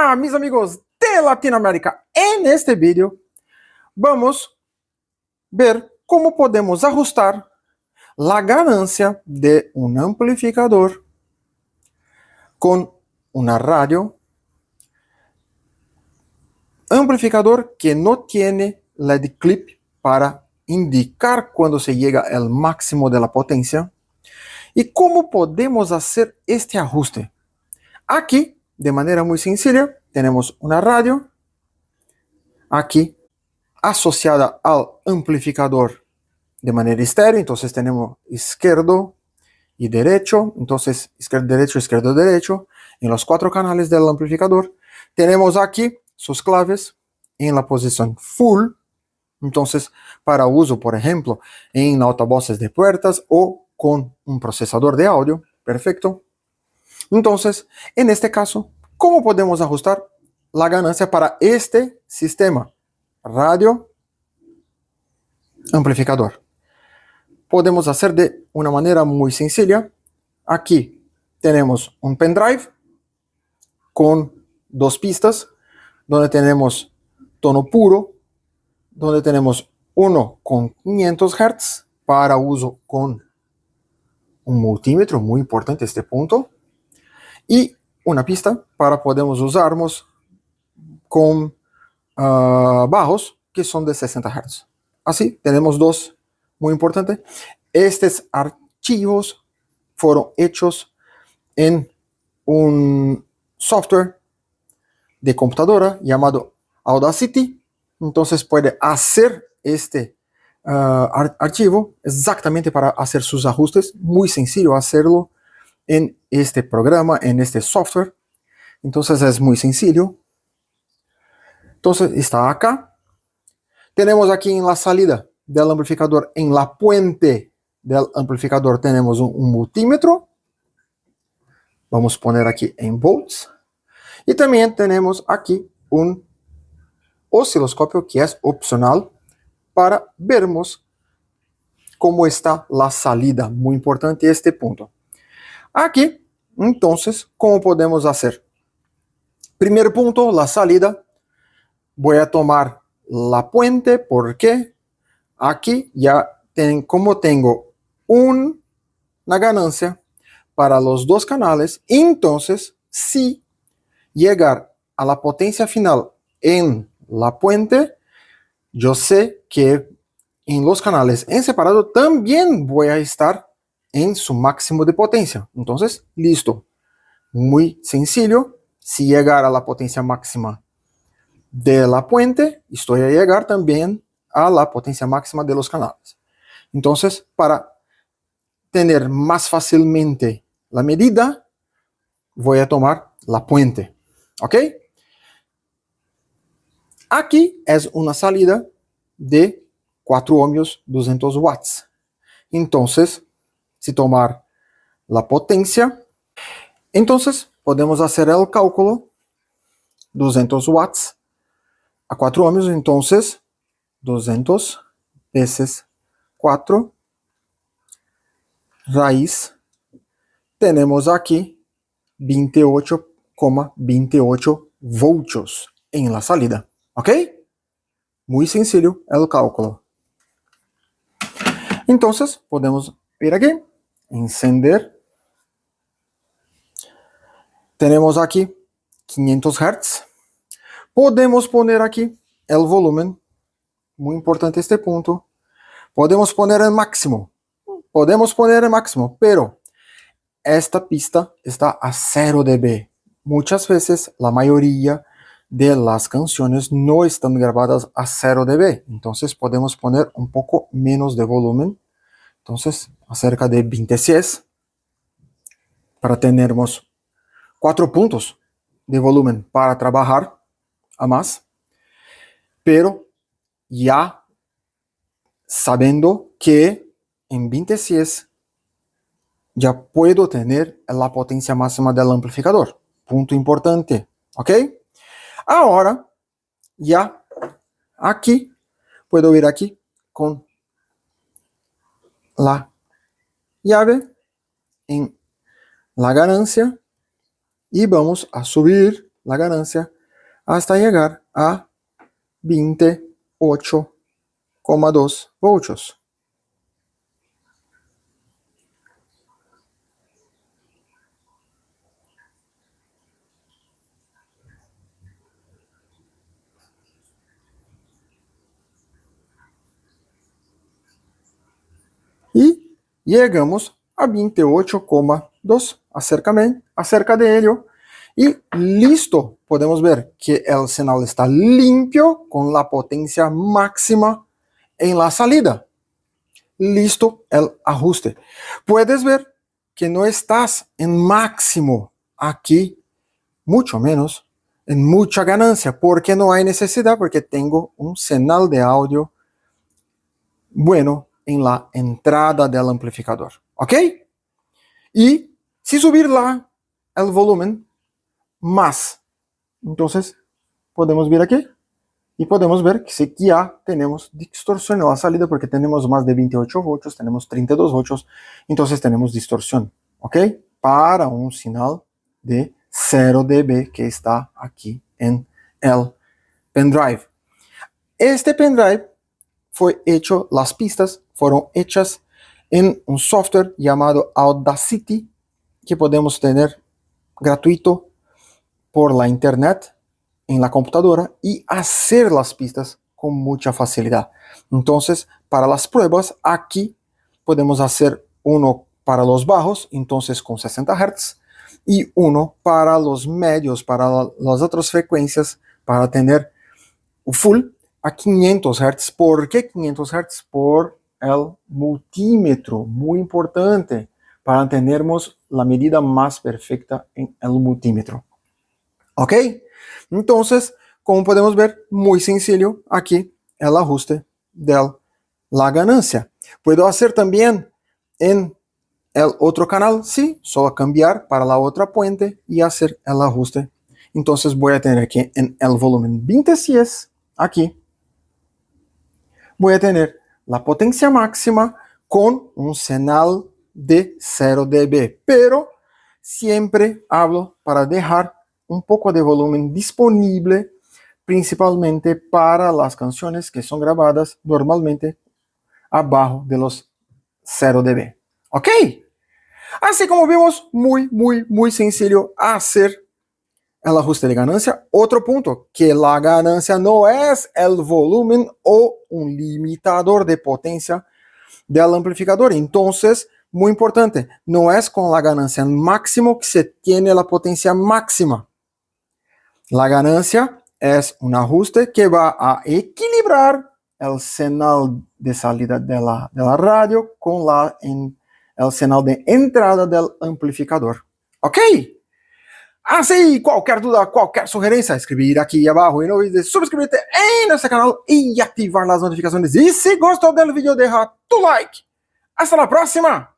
Hola, mis amigos de Latinoamérica. En este vídeo vamos a ver cómo podemos ajustar la ganancia de un amplificador con una radio, amplificador que no tiene LED clip para indicar cuando se llega al máximo de la potencia, y cómo podemos hacer este ajuste. Aquí, de manera muy sencilla, tenemos una radio aquí asociada al amplificador de manera estéreo. Entonces tenemos izquierdo y derecho, entonces izquierdo, derecho, en los 4 canales del amplificador. Tenemos aquí sus claves en la posición full, entonces para uso, por ejemplo, en altavoces de puertas o con un procesador de audio. Perfecto. Entonces, en este caso, ¿cómo podemos ajustar la ganancia para este sistema? Radio, amplificador. Podemos hacer de una manera muy sencilla. Aquí tenemos un pendrive con 2 pistas, donde tenemos tono puro, donde tenemos uno con 500 Hz para uso con un multímetro, muy importante este punto, y una pista para podemos usarnos con bajos que son de 60 Hz. Así, tenemos 2, muy importante. Estos archivos fueron hechos en un software de computadora llamado Audacity. Entonces puede hacer este archivo exactamente para hacer sus ajustes. Muy sencillo hacerlo en este programa, en este software. Entonces es muy sencillo. Entonces está acá. Tenemos aquí en la salida del amplificador, en la puente del amplificador, tenemos un multímetro. Vamos a poner aquí en volts. Y también tenemos aquí un osciloscopio que es opcional para vermos cómo está la salida. Muy importante este punto. Aquí, entonces, ¿cómo podemos hacer? Primer punto, la salida. Voy a tomar la puente porque aquí ya como tengo una ganancia para los 2 canales, entonces si llegar a la potencia final en la puente, yo sé que en los canales en separado también voy a estar en su máximo de potencia. Entonces, listo. Muy sencillo. Si llegar a la potencia máxima de la puente, estoy a llegar también a la potencia máxima de los canales. Entonces, para tener más fácilmente la medida, voy a tomar la puente. ¿Ok? Aquí es una salida de 4 ohmios, 200 watts. Entonces, si tomar la potencia, entonces podemos hacer el cálculo. 200 watts a 4 ohmios, entonces 200 veces 4 raíz, tenemos aquí 28,28 voltios en la salida. ¿Ok? Muy sencillo el cálculo. Entonces, podemos ir aquí, encender. Tenemos aquí 500 Hz. Podemos poner aquí el volumen. Muy importante este punto. Podemos poner el máximo. Pero esta pista está a 0 dB. Muchas veces, la mayoría de las canciones no están grabadas a 0 dB. Entonces podemos poner un poco menos de volumen. Entonces, acerca de 26, para tenermos 4 puntos de volumen para trabajar a más. Pero ya sabiendo que en 26 ya puedo tener la potencia máxima del amplificador. Punto importante. ¿Ok? Ahora, ya aquí, puedo ir aquí con la llave en la ganancia y vamos a subir la ganancia hasta llegar a 28,2 voltios. Y llegamos a 28,2 acerca de ello. Y listo, podemos ver que el señal está limpio con la potencia máxima en la salida. Listo el ajuste. Puedes ver que no estás en máximo aquí, mucho menos en mucha ganancia, porque no hay necesidad, porque tengo un señal de audio bueno en la entrada del amplificador. ¿Ok? Y si subir el volumen más, entonces podemos ver aquí y podemos ver que ya tenemos distorsión en la salida porque tenemos más de 28 voltios, tenemos 32 voltios, entonces tenemos distorsión. ¿Ok? Para un señal de 0 dB que está aquí en el pendrive. Este pendrive fue hecho, las pistas fueron hechas en un software llamado Audacity, que podemos tener gratuito por la internet en la computadora y hacer las pistas con mucha facilidad. Entonces, para las pruebas, aquí podemos hacer uno para los bajos, entonces con 60 Hz, y uno para los medios, para las otras frecuencias, para tener full a 500 Hz. ¿Por qué 500 Hz? Por el multímetro, muy importante, para tenermos la medida más perfecta en el multímetro. ¿Ok? Entonces, como podemos ver, muy sencillo aquí el ajuste de la ganancia. Puedo hacer también en el otro canal, sí, solo cambiar para la otra puente y hacer el ajuste. Entonces voy a tener aquí en el volumen 26, aquí, voy a tener la potencia máxima con un señal de 0 dB, pero siempre hablo para dejar un poco de volumen disponible, principalmente para las canciones que son grabadas normalmente abajo de los 0 dB. ¿Ok? Así como vimos, muy sencillo hacer el ajuste de ganancia. Otro punto, que la ganancia no es el volumen o un limitador de potencia del amplificador. Entonces, muy importante, no es con la ganancia máxima que se tiene la potencia máxima. La ganancia es un ajuste que va a equilibrar el señal de salida de la radio con el señal de entrada del amplificador. ¿Ok? Así, cualquier duda, cualquier sugerencia, escribir aquí abajo y no olvides suscribirte en nuestro canal y activar las notificaciones. Y si gustó del video, deja tu like. Hasta la próxima.